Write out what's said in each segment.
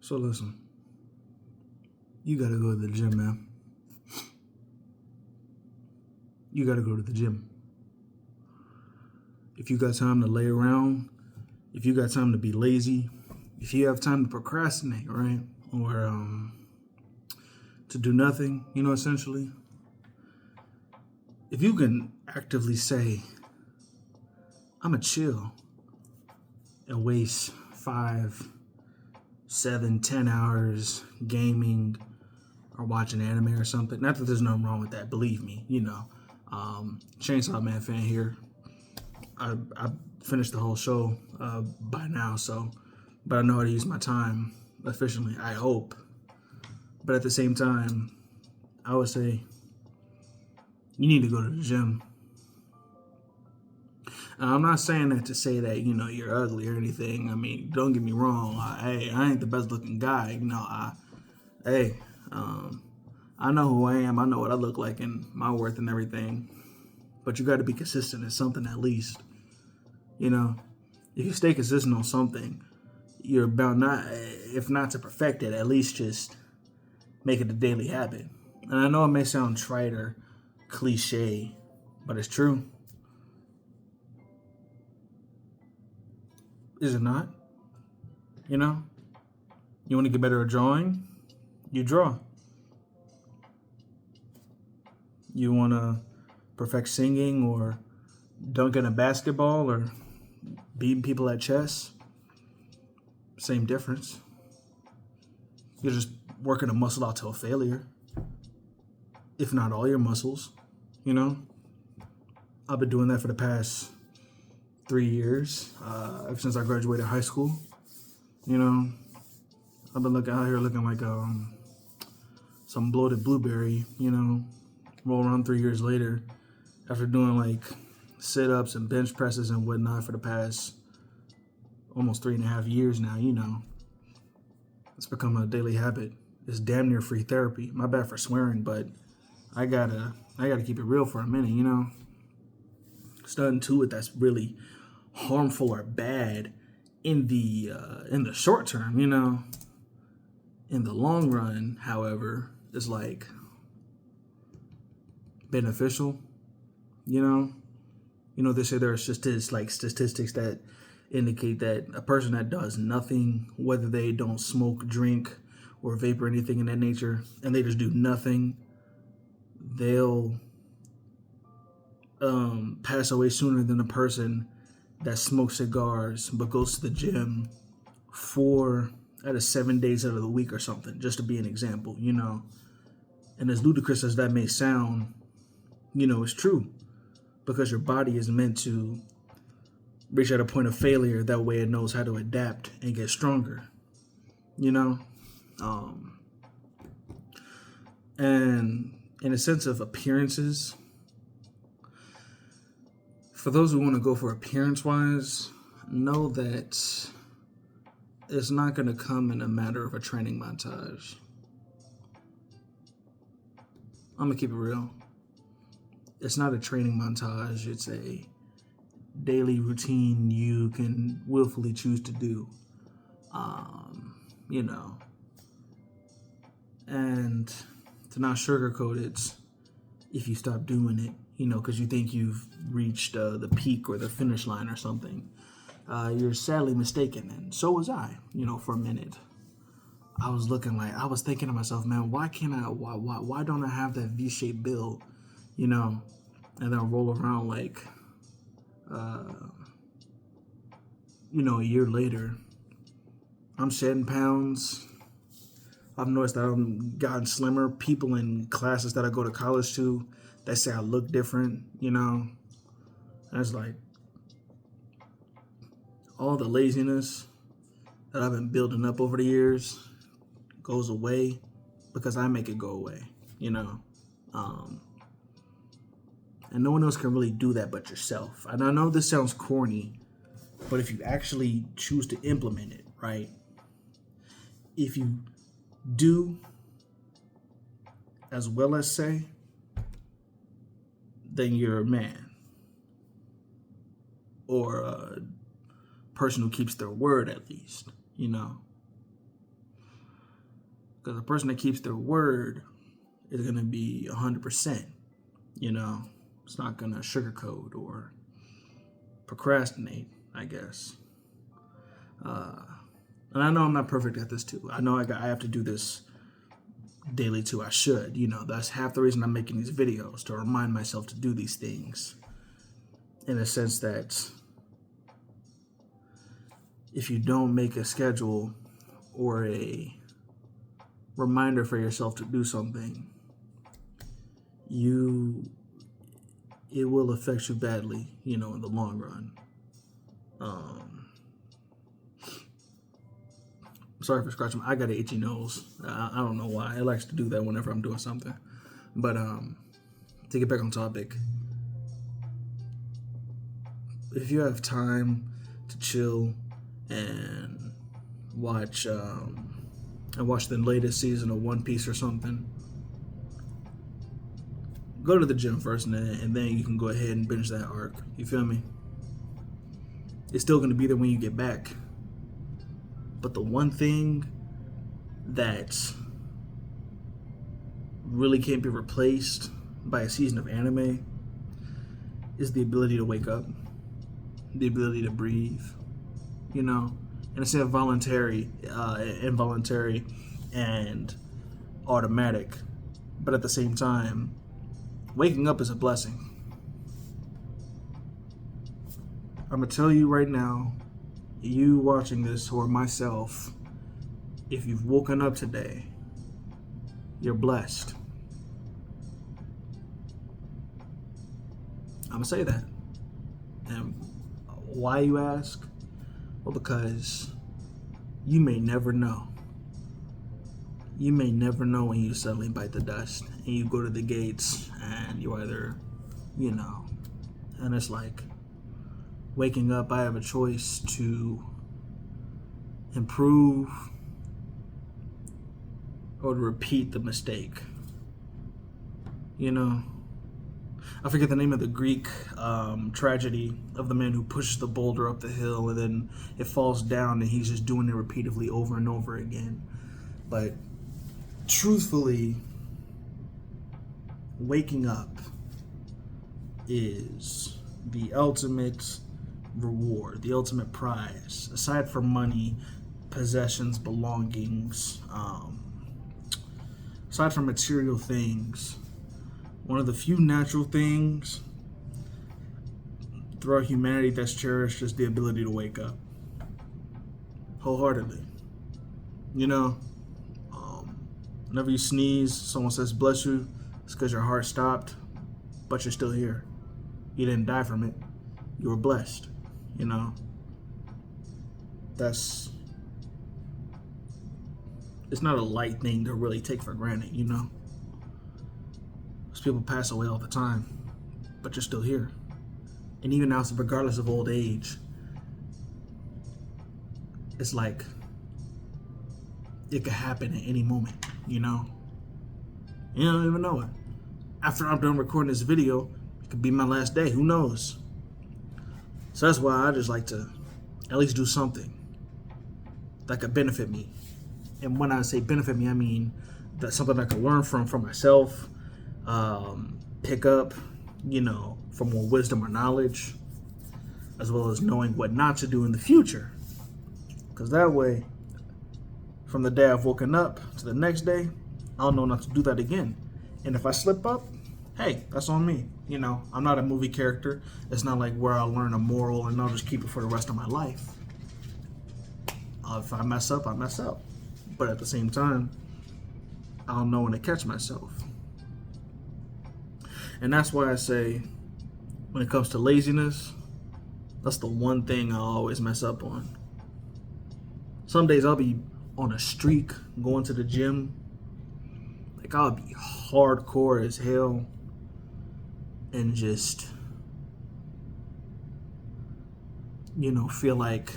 So listen, you gotta go to the gym, man. You gotta go to the gym. If you got time to lay around, if you got time to be lazy, if you have time to procrastinate, right? Or to do nothing, essentially. If you can actively say, I'm a chill and waste 5, 7, 10 hours gaming or watching anime or something. Not that there's nothing wrong with that, believe me, Chainsaw Man fan here. I finished the whole show by now, but I know how to use my time efficiently, I hope. But at the same time, I would say you need to go to the gym. I'm not saying that to say that, you're ugly or anything. I mean, don't get me wrong. I ain't the best looking guy. I know who I am. I know what I look like and my worth and everything. But you got to be consistent in something at least. If you stay consistent on something, you're bound not, if not to perfect it, at least just make it a daily habit. And I know it may sound trite or cliche, but it's true. Is it not? You want to get better at drawing? You draw. You want to perfect singing or dunking a basketball or beating people at chess? Same difference. You're just working a muscle out to a failure. If not all your muscles, I've been doing that for the past 3 years, ever since I graduated high school. I've been out here looking like some bloated blueberry, roll around 3 years later after doing like sit-ups and bench presses and whatnot for the past almost 3.5 years now, It's become a daily habit. It's damn near free therapy. My bad for swearing, but I gotta keep it real for a minute, It's nothing to it that's really harmful or bad in the short term, In the long run, however, it's like beneficial, They say there are statistics that indicate that a person that does nothing, whether they don't smoke, drink, or vape or anything in that nature, and they just do nothing, they'll pass away sooner than a person that smokes cigars but goes to the gym 4 out of 7 days out of the week or something, just to be an example, And as ludicrous as that may sound, it's true, because your body is meant to reach at a point of failure. That way it knows how to adapt and get stronger, and in a sense of appearances, for those who want to go for appearance-wise, know that it's not going to come in a matter of a training montage. I'm going to keep it real. It's not a training montage. It's a daily routine you can willfully choose to do. And to not sugarcoat it, if you stop doing it, because you think you've reached the peak or the finish line or something, you're sadly mistaken. And so was I, for a minute. I was thinking to myself, man, why don't I have that V-shaped build, and then roll around like, a year later, I'm shedding pounds. I've noticed that I've gotten slimmer. People in classes that I go to college to, they say I look different, And it's like all the laziness that I've been building up over the years goes away because I make it go away, And no one else can really do that but yourself. And I know this sounds corny, but if you actually choose to implement it, right? If you do as well as say, then you're a man. Or a person who keeps their word, at least, Because the person that keeps their word is going to be 100%. You know, it's not going to sugarcoat or procrastinate, I guess. And I know I'm not perfect at this too. I know I have to do this daily too. I should. You know, that's half the reason I'm making these videos, to remind myself to do these things. In a sense that if you don't make a schedule or a reminder for yourself to do something, it will affect you badly, you know, in the long run. Sorry for scratching. I got an itchy nose. I don't know why. It likes to do that whenever I'm doing something. But to get back on topic, if you have time to chill and watch the latest season of One Piece or something, go to the gym first, and then you can go ahead and binge that arc. You feel me? It's still going to be there when you get back. But the one thing that really can't be replaced by a season of anime is the ability to wake up, the ability to breathe, you know, and instead of voluntary, involuntary, and automatic. But at the same time, waking up is a blessing. I'm going to tell you right now, you watching this or myself, if you've woken up today, you're blessed. I'm going to say that. And why, you ask? Well, because you may never know. You may never know when you suddenly bite the dust and you go to the gates and you either, you know, and it's like, waking up, I have a choice to improve or to repeat the mistake. You know, I forget the name of the Greek tragedy of the man who pushes the boulder up the hill and then it falls down and he's just doing it repeatedly over and over again. But truthfully, waking up is the ultimate reward, the ultimate prize, aside from money, possessions, belongings, aside from material things. One of the few natural things throughout humanity that's cherished is the ability to wake up wholeheartedly. You know, whenever you sneeze, someone says bless you, it's because your heart stopped, but you're still here. You didn't die from it. You were blessed. You know, it's not a light thing to really take for granted, you know? Because people pass away all the time, but you're still here. And even now, regardless of old age, it's like it could happen at any moment, you know? You don't even know it. After I'm done recording this video, it could be my last day, who knows? So that's why I just like to at least do something that could benefit me. And when I say benefit me, I mean that's something I can learn from for myself, pick up, you know, for more wisdom or knowledge, as well as knowing what not to do in the future. Because that way, from the day I've woken up to the next day, I'll know not to do that again. And if I slip up, hey, that's on me. You know, I'm not a movie character. It's not like where I'll learn a moral and I'll just keep it for the rest of my life. If I mess up, I mess up. But at the same time, I'll know when to catch myself. And that's why I say, when it comes to laziness, that's the one thing I always mess up on. Some days I'll be on a streak going to the gym. Like, I'll be hardcore as hell and just, you know, feel like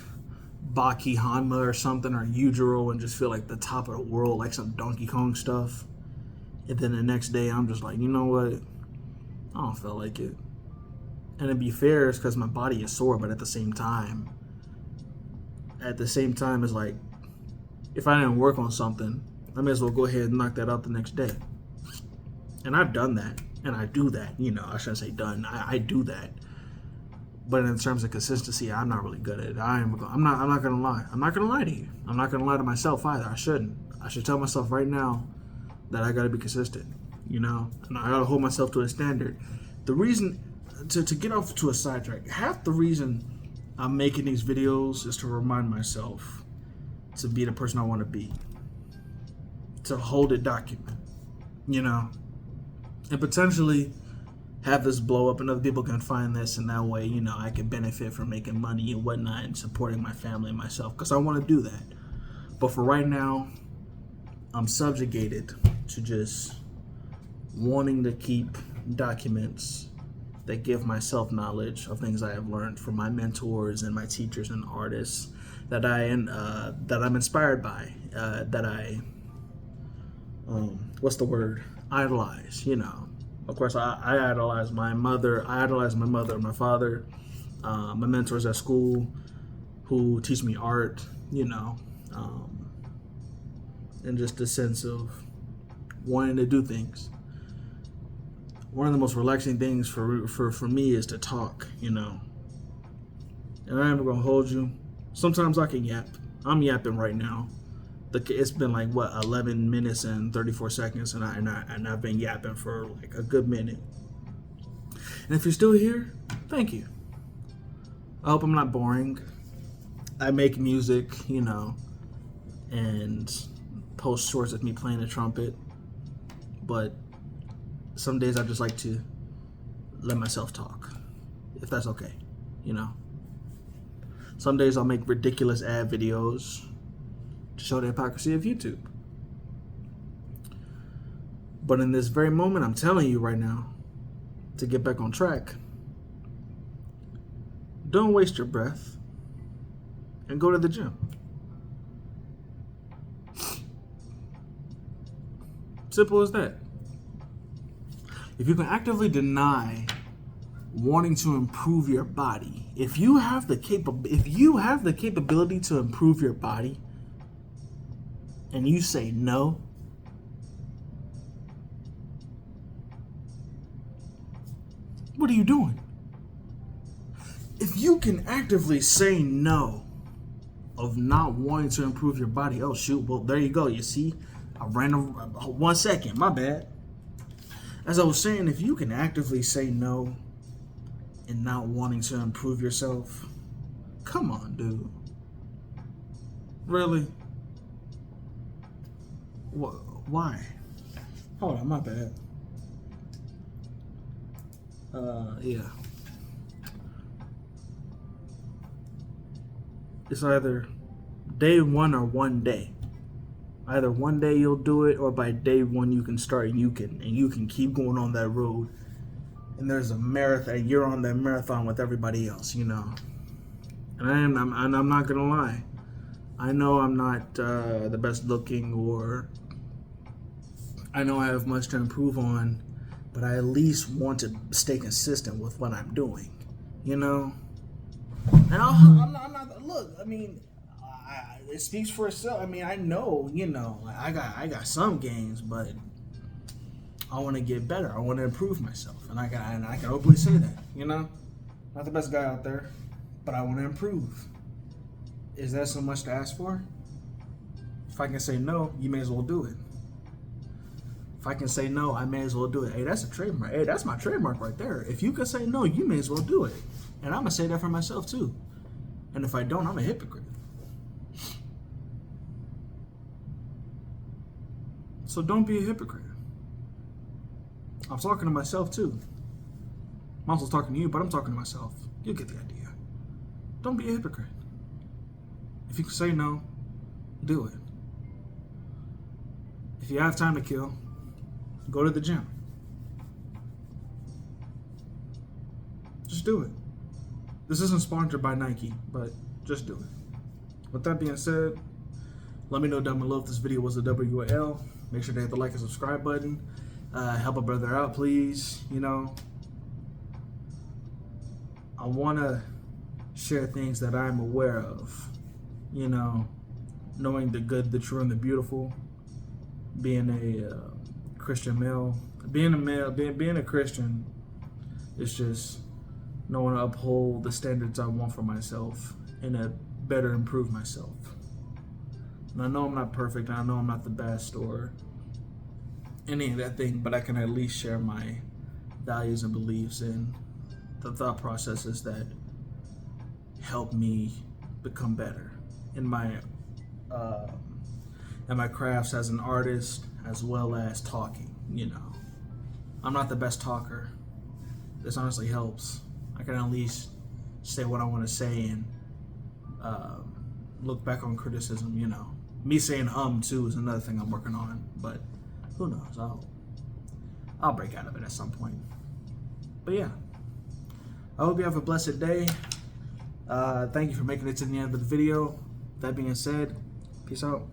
Baki Hanma or something, or Yujiro, and just feel like the top of the world, like some Donkey Kong stuff. And then the next day I'm just like, you know what, I don't feel like it. And to be fair, it's because my body is sore, but at the same time it's like, if I didn't work on something I may as well go ahead and knock that out the next day. And I've done that, and I do that. I shouldn't say done. I do that. But in terms of consistency, I'm not really good at it. I'm not gonna lie. I'm not gonna lie to you. I'm not gonna lie to myself either. I shouldn't. I should tell myself right now that I gotta be consistent. And I gotta hold myself to a standard. The reason to get off to a sidetrack, half the reason I'm making these videos is to remind myself to be the person I want to be, to hold it document, and potentially have this blow up and other people can find this, and that way, I can benefit from making money and whatnot and supporting my family and myself, because I want to do that. But for right now, I'm subjugated to just wanting to keep documents that give myself knowledge of things I have learned from my mentors and my teachers and artists that I'm inspired by, that I idolize. Of course, I idolize my mother. I idolize my mother, my father, my mentors at school who teach me art. And just a sense of wanting to do things. One of the most relaxing things for me is to talk, And I'm gonna hold you. Sometimes I can yap. I'm yapping right now. It's been like 11 minutes and 34 seconds, and I've been yapping for like a good minute. And if you're still here, thank you. I hope I'm not boring. I make music, and post shorts of me playing the trumpet, but some days I just like to let myself talk, if that's okay, Some days I'll make ridiculous ad videos to show the hypocrisy of YouTube. But in this very moment, I'm telling you right now, to get back on track, don't waste your breath and go to the gym. Simple as that. If you can actively deny wanting to improve your body, if you have the capability to improve your body, and you say no, what are you doing? If you can actively say no of not wanting to improve your body, oh shoot, well there you go. You see, I ran 1 second, my bad. As I was saying, if you can actively say no and not wanting to improve yourself, come on, dude. Really? Why? Hold on, my bad. Yeah. It's either day one or one day. Either one day you'll do it, or by day one you can start and you can keep going on that road. And there's a marathon. You're on that marathon with everybody else, And I'm not gonna lie. I know I'm not the best looking, or I know I have much to improve on, but I at least want to stay consistent with what I'm doing, And I'm not. Look, I mean, it speaks for itself. I mean, I know, I got some gains, but I want to get better. I want to improve myself, and I can openly say that, Not the best guy out there, but I want to improve. Is that so much to ask for? If I can say no, you may as well do it. If I can say no, I may as well do it. Hey, that's a trademark. Hey, that's my trademark right there. If you can say no, you may as well do it. And I'm going to say that for myself too. And if I don't, I'm a hypocrite. So don't be a hypocrite. I'm talking to myself too. I'm also talking to you, but I'm talking to myself. You get the idea. Don't be a hypocrite. If you can say no, do it. If you have time to kill, go to the gym. Just do it. This isn't sponsored by Nike, but just do it. With that being said, let me know down below if this video was a W or L. Make sure to hit the like and subscribe button. Help a brother out, please. I want to share things that I'm aware of. Knowing the good, the true, and the beautiful. being a Christian male. Being a Christian is just knowing to uphold the standards I want for myself and to better improve myself. And I know I'm not perfect, and I know I'm not the best or any of that thing, but I can at least share my values and beliefs and the thought processes that help me become better in my crafts as an artist, as well as talking. I'm not the best talker. This honestly helps. I can at least say what I want to say and look back on criticism. Me saying too is another thing I'm working on, but who knows? I'll break out of it at some point. But yeah, I hope you have a blessed day. Thank you for making it to the end of the video. That being said, peace out.